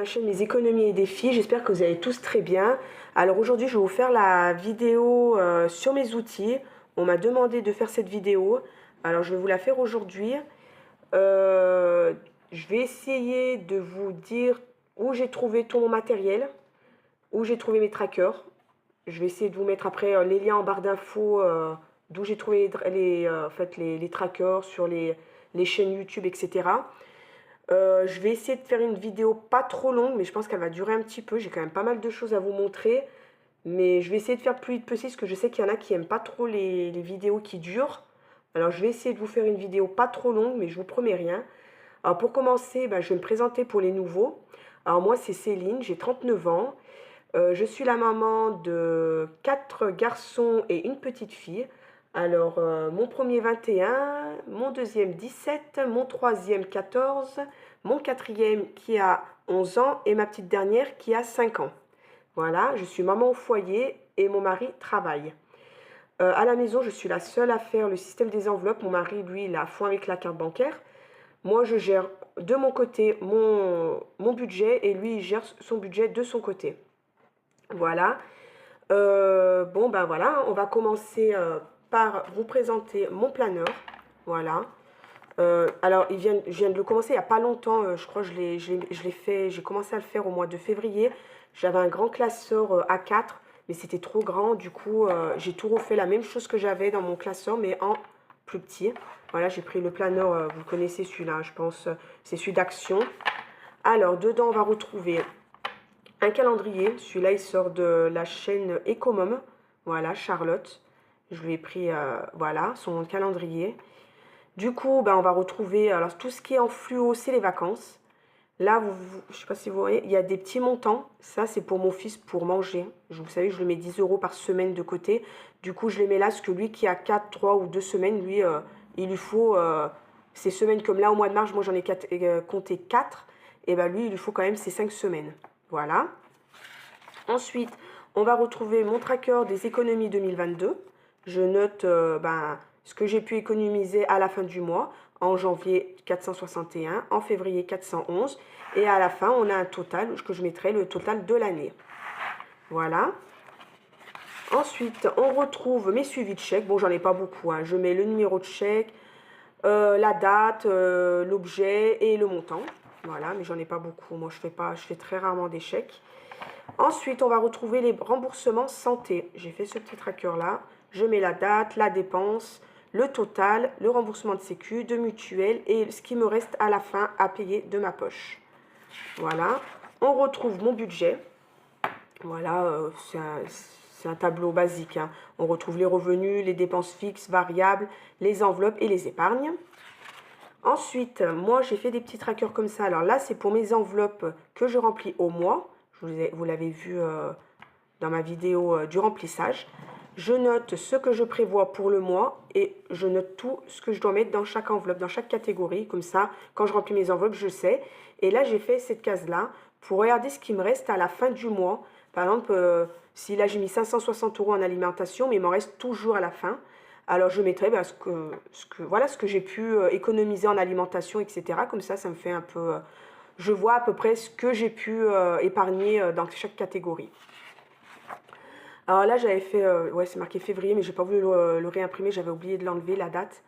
chaîne Mes économies et défis, j'espère que vous allez tous très bien. Alors aujourd'hui je vais vous faire la vidéo sur mes outils. On m'a demandé de faire cette vidéo, alors je vais vous la faire aujourd'hui. Je vais essayer de vous dire où j'ai trouvé tout mon matériel, où j'ai trouvé mes trackers. Je vais essayer de vous mettre après les liens en barre d'infos d'où j'ai trouvé les trackers sur les chaînes YouTube, etc. Je vais essayer de faire une vidéo pas trop longue, mais je pense qu'elle va durer un petit peu. J'ai quand même pas mal de choses à vous montrer. Mais je vais essayer de faire plus vite possible, parce que je sais qu'il y en a qui n'aiment pas trop les vidéos qui durent. Alors je vais essayer de vous faire une vidéo pas trop longue, mais je vous promets rien. Alors pour commencer, je vais me présenter pour les nouveaux. Alors moi c'est Céline, j'ai 39 ans. Je suis la maman de 4 garçons et une petite fille. Alors, mon premier 21, mon deuxième 17, mon troisième 14, mon quatrième qui a 11 ans et ma petite dernière qui a 5 ans. Voilà, je suis maman au foyer et mon mari travaille. À la maison, je suis la seule à faire le système des enveloppes. Mon mari, lui, il est à fond avec la carte bancaire. Moi, je gère de mon côté mon budget et lui, il gère son budget de son côté. Voilà. Voilà, on va commencer par vous présenter mon planeur. Voilà. Alors, je viens de le commencer il n'y a pas longtemps. Je crois que je l'ai fait, j'ai commencé à le faire au mois de février. J'avais un grand classeur A4, mais c'était trop grand. Du coup, j'ai tout refait, la même chose que j'avais dans mon classeur, mais en plus petit. Voilà, j'ai pris le planeur, vous connaissez celui-là, je pense. C'est celui d'Action. Alors, dedans, on va retrouver un calendrier. Celui-là, il sort de la chaîne Ecomom. Voilà, Charlotte. Je lui ai pris, voilà, son calendrier. Du coup, on va retrouver, alors tout ce qui est en fluo, c'est les vacances. Là, je ne sais pas si vous voyez, il y a des petits montants. Ça, c'est pour mon fils pour manger. Vous savez, je lui mets 10 € par semaine de côté. Du coup, je les mets là, parce que lui qui a 4, 3 ou 2 semaines, lui, il lui faut ces semaines comme là, au mois de mars, moi j'en ai compté 4. Et lui, il lui faut quand même ces 5 semaines. Voilà. Ensuite, on va retrouver mon tracker des économies 2022. Je note ce que j'ai pu économiser à la fin du mois. En janvier, 461. En février, 411. Et à la fin, on a un total que je mettrai le total de l'année. Voilà. Ensuite, on retrouve mes suivis de chèques. Bon, j'en ai pas beaucoup, hein. Je mets le numéro de chèque, la date, l'objet et le montant. Voilà, mais j'en ai pas beaucoup. Moi, je fais très rarement des chèques. Ensuite, on va retrouver les remboursements santé. J'ai fait ce petit tracker-là. Je mets la date, la dépense, le total, le remboursement de sécu, de mutuelle et ce qui me reste à la fin à payer de ma poche. Voilà. On retrouve mon budget. Voilà, c'est un tableau basique, hein. On retrouve les revenus, les dépenses fixes, variables, les enveloppes et les épargnes. Ensuite, moi, j'ai fait des petits trackers comme ça. Alors là, c'est pour mes enveloppes que je remplis au mois. Vous l'avez vu dans ma vidéo du remplissage. Je note ce que je prévois pour le mois et je note tout ce que je dois mettre dans chaque enveloppe, dans chaque catégorie. Comme ça, quand je remplis mes enveloppes, je sais. Et là, j'ai fait cette case-là pour regarder ce qui me reste à la fin du mois. Par exemple, si là, j'ai mis 560 € en alimentation, mais il m'en reste toujours à la fin. Alors, je mettrai ce que j'ai pu économiser en alimentation, etc. Comme ça me fait un peu... je vois à peu près ce que j'ai pu épargner dans chaque catégorie. Alors là, j'avais fait... ouais, c'est marqué février, mais j'ai pas voulu le réimprimer. J'avais oublié de l'enlever, la date.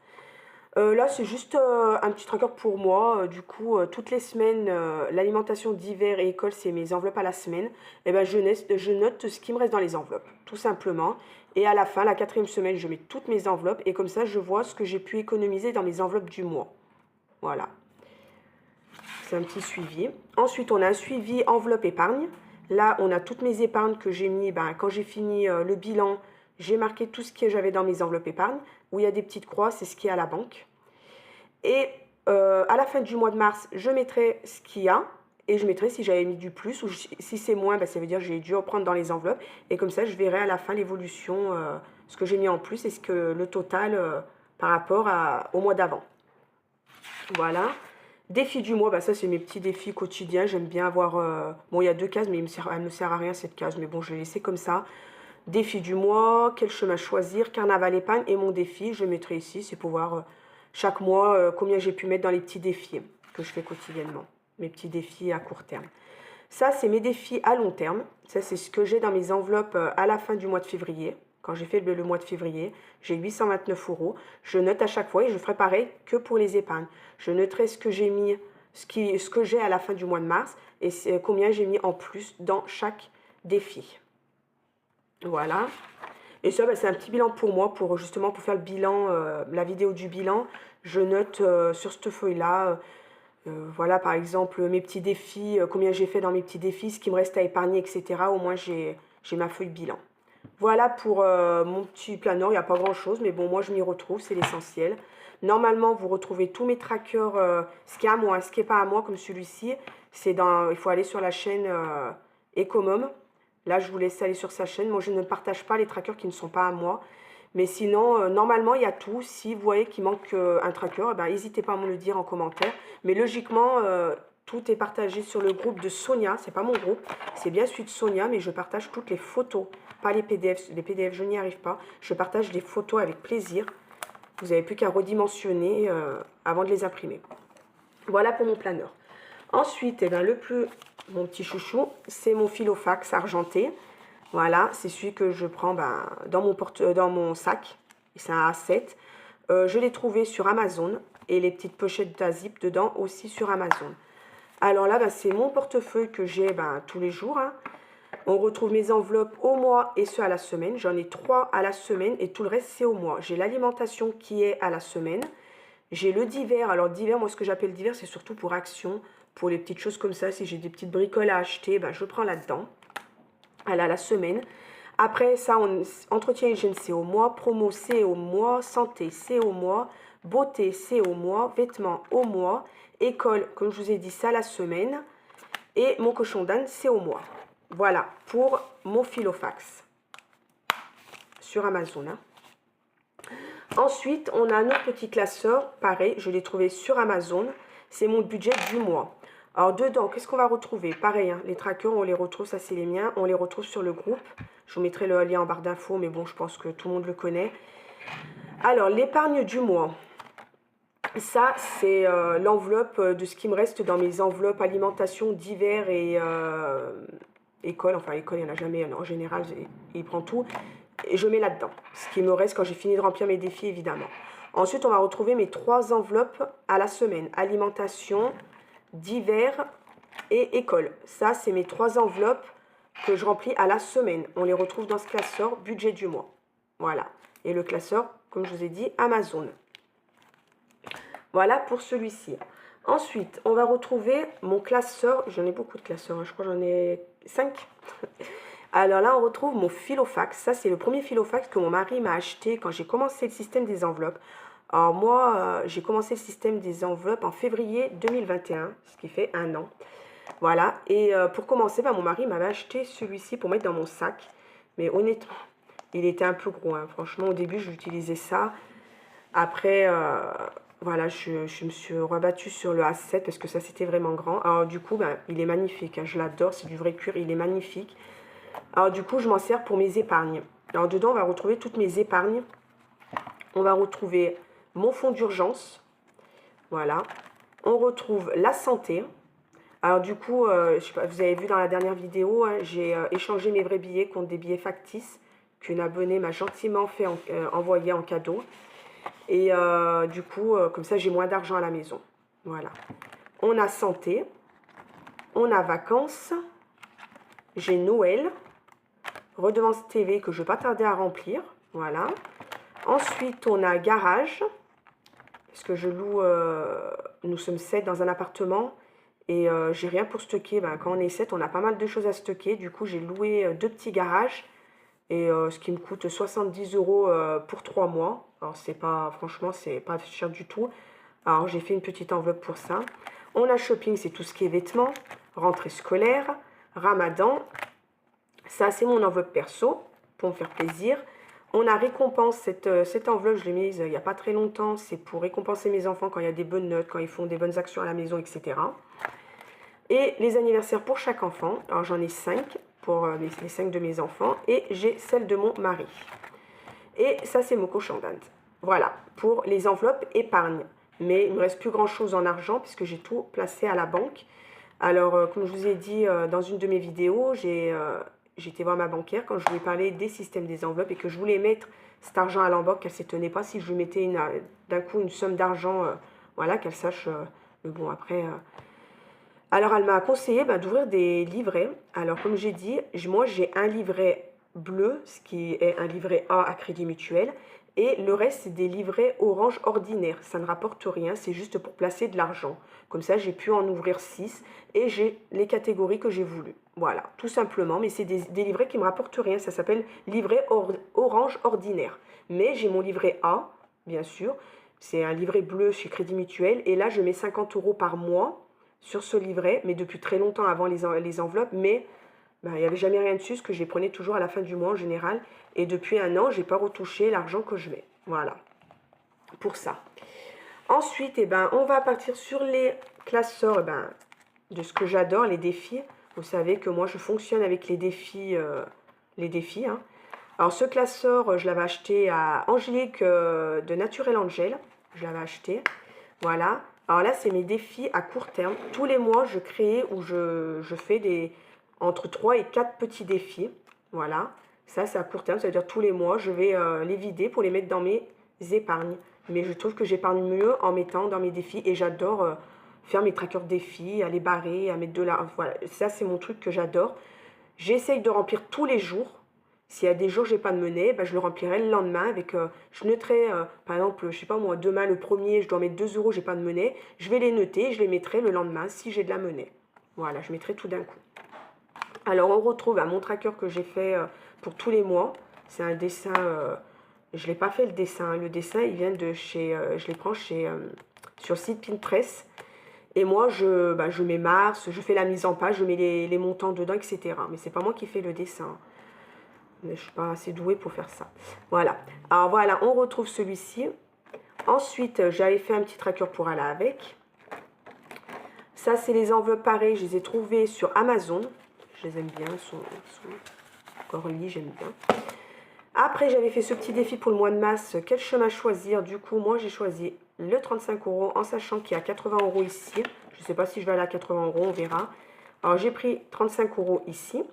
Là, c'est juste un petit tracker pour moi. Du coup, toutes les semaines, l'alimentation d'hiver et école, c'est mes enveloppes à la semaine. Et je note ce qui me reste dans les enveloppes, tout simplement. Et à la fin, la 4e semaine, je mets toutes mes enveloppes. Et comme ça, je vois ce que j'ai pu économiser dans mes enveloppes du mois. Voilà. C'est un petit suivi. Ensuite, on a un suivi enveloppe épargne. Là, on a toutes mes épargnes que j'ai mis. Quand j'ai fini le bilan, j'ai marqué tout ce que j'avais dans mes enveloppes épargne. Où il y a des petites croix, c'est ce qu'il y a à la banque. Et à la fin du mois de mars, je mettrai ce qu'il y a. Et je mettrai si j'avais mis du plus ou si c'est moins, ça veut dire que j'ai dû reprendre dans les enveloppes. Et comme ça, je verrai à la fin l'évolution, ce que j'ai mis en plus et le total par rapport au mois d'avant. Voilà. Défi du mois, ça c'est mes petits défis quotidiens. J'aime bien avoir... bon, il y a 2 cases, mais elle ne me sert à rien cette case. Mais bon, je l'ai laissé comme ça. Défi du mois, quel chemin choisir, carnaval épargne et mon défi, je mettrai ici. C'est pour voir chaque mois combien j'ai pu mettre dans les petits défis que je fais quotidiennement. Mes petits défis à court terme. Ça, c'est mes défis à long terme. Ça, c'est ce que j'ai dans mes enveloppes à la fin du mois de février. Quand j'ai fait le mois de février, j'ai 829 euros. Je note à chaque fois et je ferai pareil que pour les épargnes. Je noterai ce que j'ai mis, ce que j'ai à la fin du mois de mars et combien j'ai mis en plus dans chaque défi. Voilà. Et ça, c'est un petit bilan pour moi, justement pour faire le bilan, la vidéo du bilan. Je note sur cette feuille-là, voilà par exemple mes petits défis, combien j'ai fait dans mes petits défis, ce qui me reste à épargner, etc. Au moins j'ai ma feuille bilan. Voilà pour mon petit planeur, il n'y a pas grand-chose, mais bon, moi je m'y retrouve, c'est l'essentiel. Normalement, vous retrouvez tous mes trackers, ce qui est à moi, ce qui n'est pas à moi, comme celui-ci. Il faut aller sur la chaîne Ecomom. Là, je vous laisse aller sur sa chaîne. Moi, je ne partage pas les trackers qui ne sont pas à moi. Mais sinon, normalement, il y a tout. Si vous voyez qu'il manque un tracker, eh ben, n'hésitez pas à me le dire en commentaire. Mais logiquement, tout est partagé sur le groupe de Sonia. C'est pas mon groupe, c'est bien celui de Sonia, mais je partage toutes les photos, pas les PDF. Les PDF, je n'y arrive pas. Je partage des photos avec plaisir. Vous n'avez plus qu'à redimensionner avant de les imprimer. Voilà pour mon planeur. Ensuite, eh bien, mon petit chouchou, c'est mon filofax argenté. Voilà, c'est celui que je prends dans mon sac. C'est un A7. Je l'ai trouvé sur Amazon. Et les petites pochettes à zip dedans aussi sur Amazon. Alors là, c'est mon portefeuille que j'ai tous les jours. Hein. On retrouve mes enveloppes au mois et ceux à la semaine. J'en ai 3 à la semaine et tout le reste, c'est au mois. J'ai l'alimentation qui est à la semaine. J'ai le divers. Alors, divers, moi, ce que j'appelle divers, c'est surtout pour action. Pour les petites choses comme ça, si j'ai des petites bricoles à acheter, je prends là-dedans. Elle a la semaine. Après ça, entretien hygiène, c'est au mois. Promo, c'est au mois. Santé, c'est au mois. Beauté, c'est au mois. Vêtements, au mois. École, comme je vous ai dit, ça la semaine. Et mon cochon d'âne, c'est au mois. Voilà, pour mon filofax. Sur Amazon. Hein. Ensuite, on a un autre petit classeur. Pareil, je l'ai trouvé sur Amazon. C'est mon budget du mois. Alors, dedans, qu'est-ce qu'on va retrouver? Pareil, hein, les trackers, on les retrouve, ça c'est les miens. On les retrouve sur le groupe. Je vous mettrai le lien en barre d'infos, mais bon, je pense que tout le monde le connaît. Alors, l'épargne du mois. Ça, c'est l'enveloppe de ce qui me reste dans mes enveloppes alimentation, divers et école. Enfin, école, il n'y en a jamais. En général, il prend tout. Et je mets là-dedans. Ce qui me reste quand j'ai fini de remplir mes défis, évidemment. Ensuite, on va retrouver mes 3 enveloppes à la semaine. Alimentation, divers et école. Ça, c'est mes 3 enveloppes que je remplis à la semaine. On les retrouve dans ce classeur budget du mois. Voilà. Et le classeur, comme je vous ai dit, Amazon. Voilà pour celui-ci. Ensuite, on va retrouver mon classeur. J'en ai beaucoup de classeurs. Hein. Je crois que j'en ai 5. Alors là, on retrouve mon filofax. Ça, c'est le premier filofax que mon mari m'a acheté quand j'ai commencé le système des enveloppes. Alors moi, j'ai commencé le système des enveloppes en février 2021, ce qui fait 1 an. Voilà, et pour commencer, mon mari m'avait acheté celui-ci pour mettre dans mon sac. Mais honnêtement, il était un peu gros. Hein. Franchement, au début, j'utilisais ça. Après, voilà, je me suis rebattue sur le A7 parce que ça, c'était vraiment grand. Alors du coup, il est magnifique. Hein. Je l'adore, c'est du vrai cuir, il est magnifique. Alors du coup, je m'en sers pour mes épargnes. Alors dedans, on va retrouver toutes mes épargnes. On va retrouver mon fonds d'urgence. Voilà. On retrouve la santé. Alors du coup, je sais pas, vous avez vu dans la dernière vidéo, hein, j'ai échangé mes vrais billets contre des billets factices qu'une abonnée m'a gentiment fait envoyer en cadeau. Et du coup, comme ça, j'ai moins d'argent à la maison. Voilà. On a santé. On a vacances. J'ai Noël. Redevance TV que je ne vais pas tarder à remplir. Voilà. Ensuite, on a garage. Parce que je loue, nous sommes 7 dans un appartement. Et j'ai rien pour stocker. Quand on est 7, on a pas mal de choses à stocker. Du coup, j'ai loué 2 petits garages. Et ce qui me coûte 70 € pour 3 mois. Alors, franchement, c'est pas cher du tout. Alors, j'ai fait une petite enveloppe pour ça. On a shopping, c'est tout ce qui est vêtements. Rentrée scolaire. Ramadan. Ça, c'est mon enveloppe perso, pour me faire plaisir. On a récompense, cette enveloppe, je l'ai mise il n'y a pas très longtemps. C'est pour récompenser mes enfants quand il y a des bonnes notes, quand ils font des bonnes actions à la maison, etc. Et les anniversaires pour chaque enfant. Alors, j'en ai 5 pour les 5 de mes enfants. Et j'ai celle de mon mari. Et ça, c'est mon cochon d'Inde. Voilà, pour les enveloppes épargne. Mais il ne me reste plus grand-chose en argent puisque j'ai tout placé à la banque. Alors, comme je vous ai dit dans une de mes vidéos, j'ai été voir ma banquière quand je lui ai parlé des systèmes des enveloppes et que je voulais mettre cet argent à l'enveloppe, qu'elle ne s'étonnait pas si je lui mettais d'un coup une somme d'argent, voilà, qu'elle sache. Mais bon, après. Alors, elle m'a conseillé d'ouvrir des livrets. Alors, comme j'ai dit, moi, j'ai un livret bleu, ce qui est un livret A à Crédit Mutuel. Et le reste, c'est des livrets orange ordinaires. Ça ne rapporte rien, c'est juste pour placer de l'argent. Comme ça, j'ai pu en ouvrir 6 et j'ai les catégories que j'ai voulu. Voilà, tout simplement. Mais c'est des livrets qui ne me rapportent rien. Ça s'appelle livret orange ordinaire. Mais j'ai mon livret A, bien sûr. C'est un livret bleu chez Crédit Mutuel. Et là, je mets 50 € par mois sur ce livret, mais depuis très longtemps avant les enveloppes, mais il n'y avait jamais rien dessus, ce que je les prenais toujours à la fin du mois en général, et depuis un an, je n'ai pas retouché l'argent que je mets. Voilà, pour ça. Ensuite, on va partir sur les classeurs de ce que j'adore, les défis. Vous savez que moi, je fonctionne avec les défis. Hein. Alors, ce classeur, je l'avais acheté à Angélique de Naturel Angel. Je l'avais acheté. Voilà. Alors là, c'est mes défis à court terme. Tous les mois, je crée ou je fais entre 3 et 4 petits défis. Voilà. Ça, c'est à court terme. C'est-à-dire tous les mois, je vais les vider pour les mettre dans mes épargnes. Mais je trouve que j'épargne mieux en mettant dans mes défis. Et j'adore faire mes trackers défis, à les barrer, à mettre de l'argent. Voilà. Ça, c'est mon truc que j'adore. J'essaye de remplir tous les jours. S'il y a des jours où je n'ai pas de monnaie, je le remplirai le lendemain avec, je noterai, par exemple, je sais pas moi, demain le premier, je dois mettre 2 €, j'ai pas de monnaie. Je vais les noter, je les mettrai le lendemain si j'ai de la monnaie. Voilà, je mettrai tout d'un coup. Alors, on retrouve mon tracker que j'ai fait pour tous les mois. C'est un dessin, je ne l'ai pas fait le dessin. Le dessin, il vient de chez, je les prends chez, sur le site Pinterest. Et moi, je mets Mars, je fais la mise en page, je mets les montants dedans, etc. Mais c'est pas moi qui fais le dessin. Mais je ne suis pas assez douée pour faire ça. Voilà. Alors voilà, on retrouve celui-ci. Ensuite, j'avais fait un petit tracker pour aller avec. Ça, c'est les enveloppes pareilles. Je les ai trouvées sur Amazon. Je les aime bien. Ils sont corlis, j'aime bien. Après, j'avais fait ce petit défi pour le mois de mars. Quel chemin choisir? Du coup, moi, j'ai choisi le 35 € en sachant qu'il y a 80 € ici. Je ne sais pas si je vais aller à 80 €, on verra. Alors, j'ai pris 35 € ici.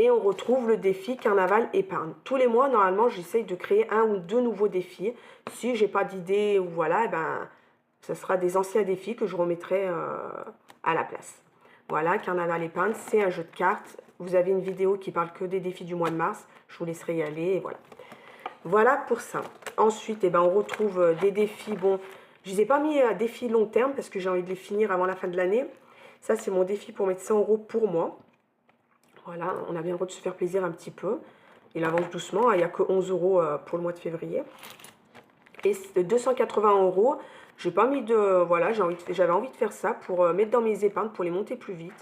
Et on retrouve le défi carnaval épargne. Tous les mois, normalement, j'essaye de créer 1 ou 2 nouveaux défis. Si j'ai pas d'idée ou voilà, ce sera des anciens défis que je remettrai à la place. Voilà, carnaval épargne, c'est un jeu de cartes. Vous avez une vidéo qui parle que des défis du mois de mars. Je vous laisserai y aller et voilà. Voilà pour ça. Ensuite, on retrouve des défis. Bon, je ne les ai pas mis à défis long terme parce que j'ai envie de les finir avant la fin de l'année. Ça, c'est mon défi pour mettre 100 € pour moi. Voilà, on a bien le droit de se faire plaisir un petit peu. Il avance doucement, il n'y a que 11 € pour le mois de février. Et 280 €, j'ai pas mis de... Voilà, j'avais envie de faire ça pour mettre dans mes épargnes, pour les monter plus vite.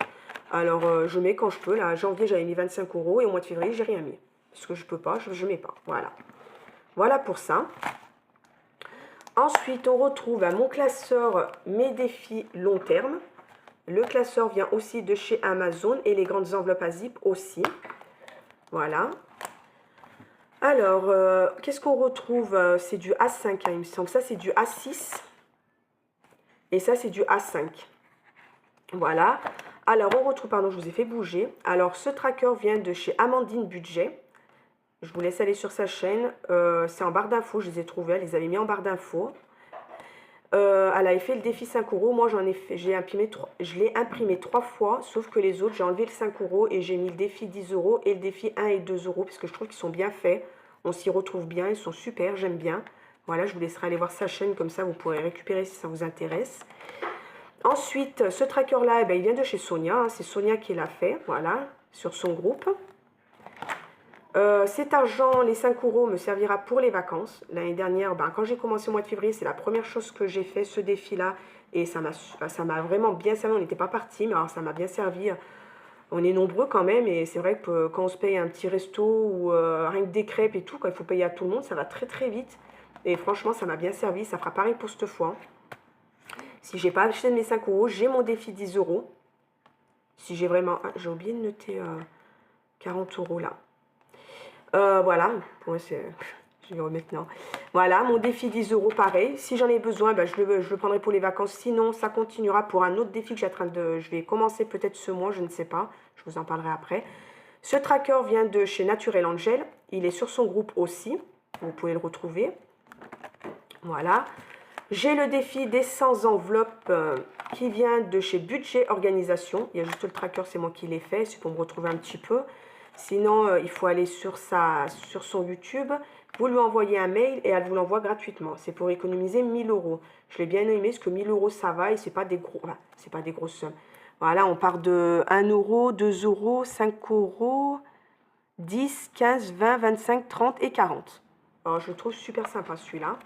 Alors, je mets quand je peux. Là, janvier, j'avais mis 25 € et au mois de février, j'ai rien mis. Parce que je peux pas, je mets pas. Voilà. Voilà pour ça. Ensuite, on retrouve mon classeur mes défis long terme. Le classeur vient aussi de chez Amazon et les grandes enveloppes à zip aussi. Voilà. Alors, qu'est-ce qu'on retrouve? C'est du A5, hein, il me semble. Ça, c'est du A6. Et ça, c'est du A5. Voilà. Alors, on retrouve, pardon, je vous ai fait bouger. Alors, ce tracker vient de chez Amandine Budget. Je vous laisse aller sur sa chaîne. C'est en barre d'infos, je les ai trouvés. Elle les avait mis en barre d'infos. Elle avait fait le défi 5 €. Moi, je l'ai imprimé 3 fois, sauf que les autres, j'ai enlevé le 5 € et j'ai mis le défi 10 € et le défi 1 et 2 € parce que je trouve qu'ils sont bien faits. On s'y retrouve bien, ils sont super, j'aime bien. Voilà, je vous laisserai aller voir sa chaîne, comme ça vous pourrez récupérer si ça vous intéresse. Ensuite, ce tracker-là, il vient de chez Sonia. Hein, c'est Sonia qui l'a fait, voilà, sur son groupe. Cet argent, les 5 €, me servira pour les vacances. L'année dernière, quand j'ai commencé au mois de février, c'est la première chose que j'ai fait, ce défi-là. Et ça m'a vraiment bien servi. On n'était pas partis, mais alors ça m'a bien servi. On est nombreux quand même. Et c'est vrai que quand on se paye un petit resto ou rien que des crêpes et tout, quand il faut payer à tout le monde, ça va très très vite. Et franchement, ça m'a bien servi. Ça fera pareil pour cette fois. Si j'ai pas acheté mes 5 €, j'ai mon défi 10 €. Si j'ai vraiment... Ah, j'ai oublié de noter 40 € là. Voilà, ouais, Je vais remettre non. Voilà, mon défi 10 euros, pareil. Si j'en ai besoin, ben, je le prendrai pour les vacances. Sinon, ça continuera pour un autre défi que je vais commencer peut-être ce mois, je ne sais pas. Je vous en parlerai après. Ce tracker vient de chez Naturel Angel. Il est sur son groupe aussi. Vous pouvez le retrouver. Voilà. J'ai le défi des 100 enveloppes qui vient de chez Budget Organisation. Il y a juste le tracker, c'est moi qui l'ai fait. C'est pour me retrouver un petit peu. Sinon, il faut aller sur son YouTube. Vous lui envoyez un mail et elle vous l'envoie gratuitement. C'est pour économiser 1000 euros. Je l'ai bien aimé parce que 1000 euros, ça va et c'est pas des gros, enfin, c'est pas des grosses sommes. Voilà, on part de 1 euro, 2 euros, 5 euros, 10, 15, 20, 25, 30 et 40. Alors, je le trouve super sympa celui-là.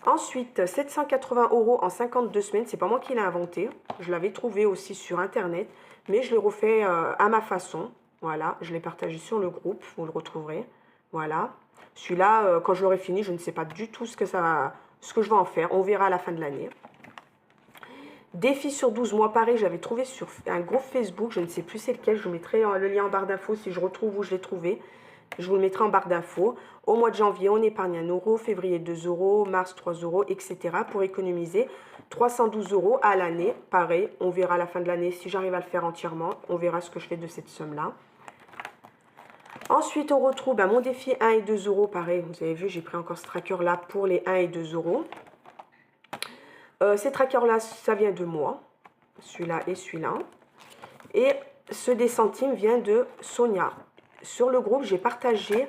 Ensuite, 780 euros en 52 semaines. C'est pas moi qui l'ai inventé. Je l'avais trouvé aussi sur Internet. Mais je l'ai refait à ma façon. Voilà, je l'ai partagé sur le groupe. Vous le retrouverez. Voilà. Celui-là, quand je l'aurai fini, je ne sais pas du tout ce que je vais en faire. On verra à la fin de l'année. Défi sur 12 mois, pareil, j'avais trouvé sur un groupe Facebook, je ne sais plus c'est lequel, je vous mettrai le lien en barre d'infos si je retrouve où je l'ai trouvé. Je vous le mettrai en barre d'infos. Au mois de janvier, on épargne 1 euro, février 2 euros, mars 3 euros, etc. pour économiser 312 euros à l'année. Pareil, on verra à la fin de l'année si j'arrive à le faire entièrement. On verra ce que je fais de cette somme-là. Ensuite, on retrouve mon défi 1 et 2 euros. Pareil, vous avez vu, j'ai pris encore ce tracker-là pour les 1 et 2 euros. Ces trackers-là, ça vient de moi. Celui-là et celui-là. Et ce des centimes vient de Sonia. Sur le groupe, j'ai partagé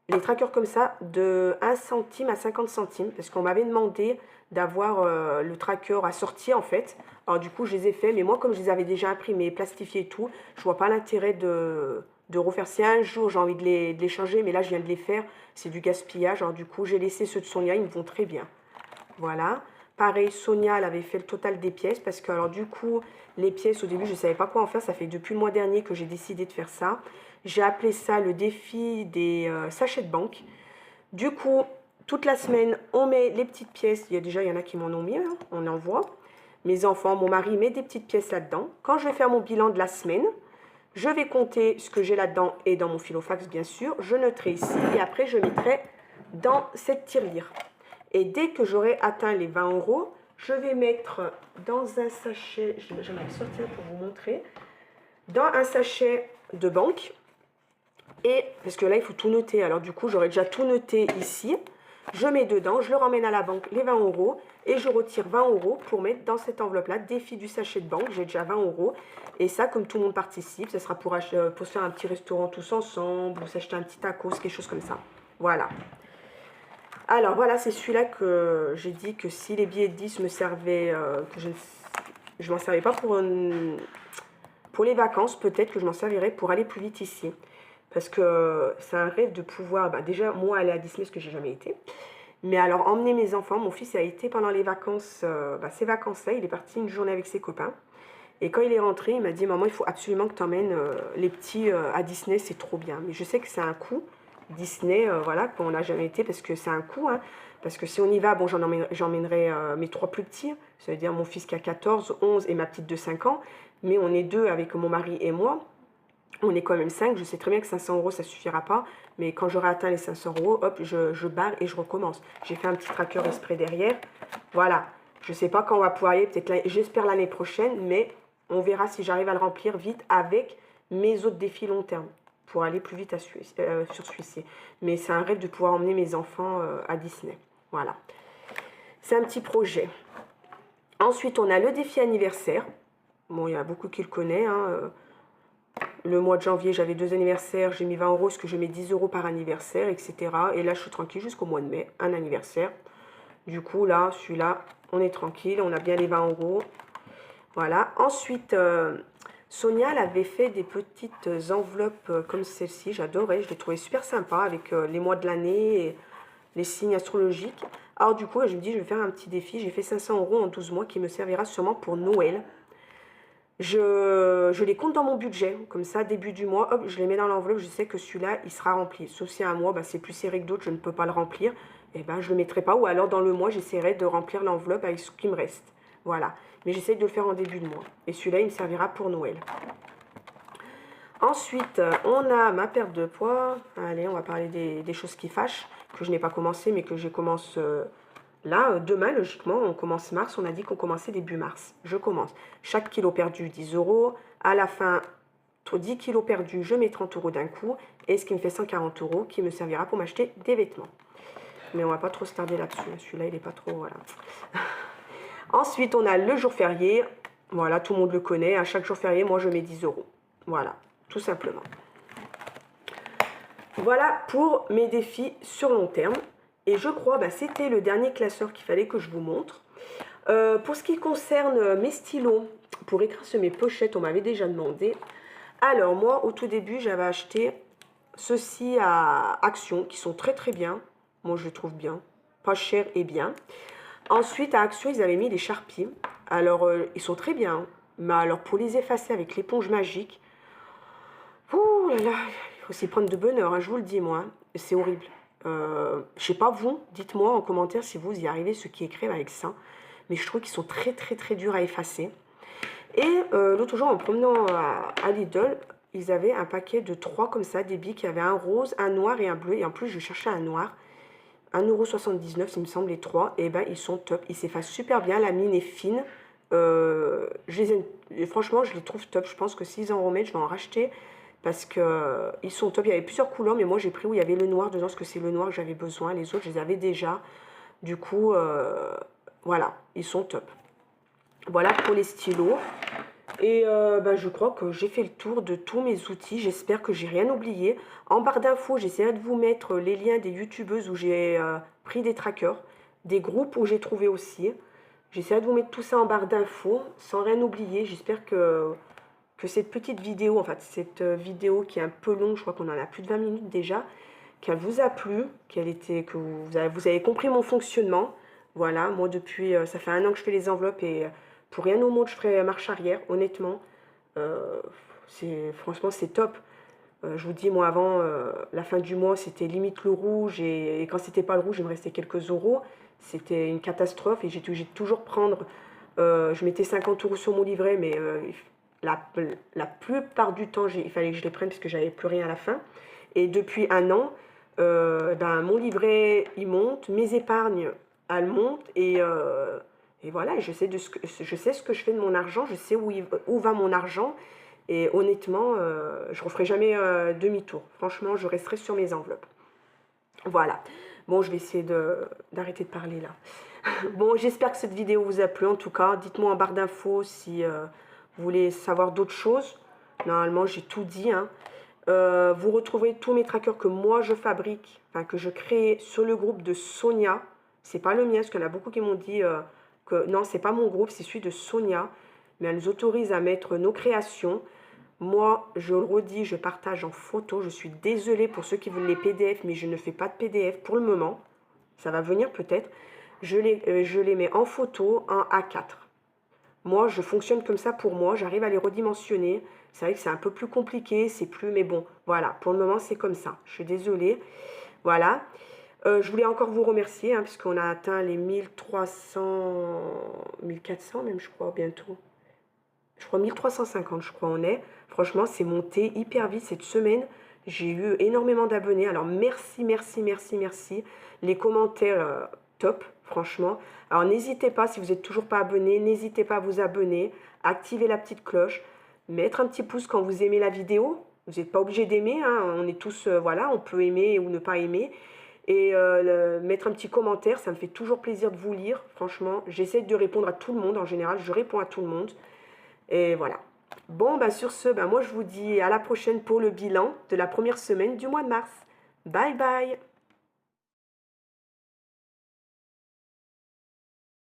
les trackers comme ça de 1 centime à 50 centimes. Parce qu'on m'avait demandé d'avoir le tracker assorti en fait. Alors du coup, je les ai fait. Mais moi, comme je les avais déjà imprimés, plastifiés et tout, je vois pas l'intérêt de refaire. Si un jour j'ai envie de les changer, mais là, je viens de les faire. C'est du gaspillage. Alors du coup, j'ai laissé ceux de Sonia. Ils me vont très bien. Voilà. Pareil, Sonia, elle avait fait le total des pièces parce que, alors du coup, les pièces, au début, je ne savais pas quoi en faire. Ça fait depuis le mois dernier que j'ai décidé de faire ça. J'ai appelé ça le défi des sachets de banque. Du coup, toute la semaine, on met les petites pièces. Il y en a qui m'en ont mis, hein, on en voit. Mes enfants, mon mari met des petites pièces là-dedans. Quand je vais faire mon bilan de la semaine, je vais compter ce que j'ai là-dedans et dans mon filofax, bien sûr. Je noterai ici et après, je mettrai dans cette tirelire. Et dès que j'aurai atteint les 20 euros, je vais mettre dans un sachet, je vais le sortir pour vous montrer, dans un sachet de banque. Et parce que là, il faut tout noter. Alors du coup, j'aurais déjà tout noté ici. Je mets dedans, je le ramène à la banque, les 20 euros. Et je retire 20 euros pour mettre dans cette enveloppe-là, défi du sachet de banque. J'ai déjà 20 euros. Et ça, comme tout le monde participe, ça sera pour se faire un petit restaurant tous ensemble, ou s'acheter un petit tacos, quelque chose comme ça. Voilà. Alors voilà, c'est celui-là que j'ai dit que si les billets de 10 me servaient, que je ne m'en servais pas pour les vacances, peut-être que je m'en servirais pour aller plus vite ici. Parce que c'est un rêve de pouvoir, déjà moi aller à Disney, parce que j'ai jamais été. Mais alors emmener mes enfants, mon fils a été pendant les vacances, ces vacances-là, il est parti une journée avec ses copains. Et quand il est rentré, il m'a dit, maman, il faut absolument que tu emmènes les petits à Disney, c'est trop bien. Mais je sais que c'est un coût. Disney, voilà, qu'on n'a jamais été parce que c'est un coût. Hein, parce que si on y va, bon, j'emmènerai mes 3 plus petits. Ça veut dire mon fils qui a 14, 11 et ma petite de 5 ans. Mais on est 2 avec mon mari et moi. On est quand même 5. Je sais très bien que 500 euros, ça ne suffira pas. Mais quand j'aurai atteint les 500 euros, hop, je barre et je recommence. J'ai fait un petit tracker exprès derrière. Voilà. Je ne sais pas quand on va pouvoir y aller. Peut-être, j'espère l'année prochaine. Mais on verra si j'arrive à le remplir vite avec mes autres défis long terme. Pour aller plus vite sur celui-ci. Mais c'est un rêve de pouvoir emmener mes enfants à Disney. Voilà. C'est un petit projet. Ensuite, on a le défi anniversaire. Bon, il y a beaucoup qui le connaissent. Hein. Le mois de janvier, j'avais 2 anniversaires. J'ai mis 20 euros, parce que je mets 10 euros par anniversaire, etc. Et là, je suis tranquille jusqu'au mois de mai. Un anniversaire. Du coup, là, celui-là, on est tranquille. On a bien les 20 euros. Voilà. Ensuite... Sonia, elle avait fait des petites enveloppes comme celle-ci, j'adorais, je les trouvais super sympa avec les mois de l'année et les signes astrologiques. Alors du coup, je me dis, je vais faire un petit défi, j'ai fait 500 euros en 12 mois qui me servira sûrement pour Noël. Je les compte dans mon budget, comme ça, début du mois, hop, je les mets dans l'enveloppe, je sais que celui-là, il sera rempli. Sauf si un mois, c'est plus serré que d'autres, je ne peux pas le remplir, et je ne le mettrai pas, ou alors dans le mois, j'essaierai de remplir l'enveloppe avec ce qui me reste. Voilà. Mais j'essaie de le faire en début de mois. Et celui-là, il me servira pour Noël. Ensuite, on a ma perte de poids. Allez, on va parler des choses qui fâchent, que je n'ai pas commencé, mais que je commence là. Demain, logiquement, on commence mars. On a dit qu'on commençait début mars. Je commence. Chaque kilo perdu, 10 euros. À la fin, 10 kilos perdus, je mets 30 euros d'un coup. Et ce qui me fait 140 euros, qui me servira pour m'acheter des vêtements. Mais on va pas trop se tarder là-dessus. Celui-là, il n'est pas trop... Voilà. Ensuite, on a le jour férié. Voilà, tout le monde le connaît. À chaque jour férié, moi, je mets 10 euros. Voilà, tout simplement. Voilà pour mes défis sur long terme. Et je crois, c'était le dernier classeur qu'il fallait que je vous montre. Pour ce qui concerne mes stylos, pour écrire sur mes pochettes, on m'avait déjà demandé. Alors, moi, au tout début, j'avais acheté ceux-ci à Action, qui sont très très bien. Moi, je les trouve bien. Pas cher et bien. Ensuite, à Action, ils avaient mis des Sharpies. Alors, ils sont très bien. Mais alors, pour les effacer avec l'éponge magique, ouh là là, il faut s'y prendre de bonne heure, hein, je vous le dis, moi. C'est horrible. Je sais pas vous, dites-moi en commentaire si vous y arrivez, ceux qui écrivent avec ça. Mais je trouve qu'ils sont très très très durs à effacer. Et l'autre jour, en promenant à Lidl, ils avaient un paquet de 3 comme ça, des billes qui avaient un rose, un noir et un bleu. Et en plus, je cherchais un noir. 1,79 €, il me semble, les 3. Et ben, ils sont top. Ils s'effacent super bien. La mine est fine. Franchement, je les trouve top. Je pense que s'ils en remettent, je vais en racheter. Parce que ils sont top. Il y avait plusieurs couleurs, mais moi, j'ai pris où il y avait le noir dedans. Parce que c'est le noir que j'avais besoin. Les autres, je les avais déjà. Du coup, voilà. Ils sont top. Voilà pour les stylos. Et je crois que j'ai fait le tour de tous mes outils. J'espère que j'ai rien oublié. En barre d'infos, j'essaierai de vous mettre les liens des youtubeuses où j'ai pris des trackers, des groupes où j'ai trouvé aussi. J'essaierai de vous mettre tout ça en barre d'infos sans rien oublier. J'espère que cette petite vidéo, en fait, cette vidéo qui est un peu longue, je crois qu'on en a plus de 20 minutes déjà, qu'elle vous a plu, que vous avez compris mon fonctionnement. Voilà, moi depuis, ça fait 1 an que je fais les enveloppes et pour rien au monde, je ferai marche arrière, honnêtement. Franchement, c'est top. Je vous dis, moi, avant, la fin du mois, c'était limite le rouge. Et quand c'était pas le rouge, il me restait quelques euros. C'était une catastrophe. Et j'ai toujours prendre... je mettais 50 euros sur mon livret, mais la plupart du temps, il fallait que je les prenne parce que j'avais plus rien à la fin. Et depuis 1 an, mon livret, il monte. Mes épargnes, elles montent. Et voilà, je sais ce que je fais de mon argent, je sais où va mon argent. Et honnêtement, je ne referai jamais demi-tour. Franchement, je resterai sur mes enveloppes. Voilà. Bon, je vais essayer d'arrêter de parler là. Bon, j'espère que cette vidéo vous a plu. En tout cas, dites-moi en barre d'infos si vous voulez savoir d'autres choses. Normalement, j'ai tout dit, hein. Vous retrouverez tous mes trackers que moi je fabrique, enfin que je crée sur le groupe de Sonia. C'est pas le mien, parce qu'il y en a beaucoup qui m'ont dit... non, c'est pas mon groupe, c'est celui de Sonia, mais elle nous autorise à mettre nos créations. Moi, je le redis, je partage en photo. Je suis désolée pour ceux qui veulent les PDF, mais je ne fais pas de PDF pour le moment. Ça va venir peut-être. Je les mets en photo en A4. Moi, je fonctionne comme ça pour moi. J'arrive à les redimensionner. C'est vrai que c'est un peu plus compliqué, c'est plus... Mais bon, voilà, pour le moment, c'est comme ça. Je suis désolée. Voilà. Je voulais encore vous remercier, hein, puisqu'on a atteint les 1300, 1400 même, je crois, bientôt. Je crois 1350, je crois, on est. Franchement, c'est monté hyper vite cette semaine. J'ai eu énormément d'abonnés. Alors, merci, merci, merci, merci. Les commentaires, top, franchement. Alors, n'hésitez pas, si vous n'êtes toujours pas abonné, n'hésitez pas à vous abonner, activer la petite cloche, mettre un petit pouce quand vous aimez la vidéo. Vous n'êtes pas obligé d'aimer, hein. On est tous, voilà, on peut aimer ou ne pas aimer. Et mettre un petit commentaire, ça me fait toujours plaisir de vous lire. Franchement, j'essaie de répondre à tout le monde. En général, je réponds à tout le monde. Et voilà. Bon, sur ce, moi je vous dis à la prochaine pour le bilan de la première semaine du mois de mars. Bye bye!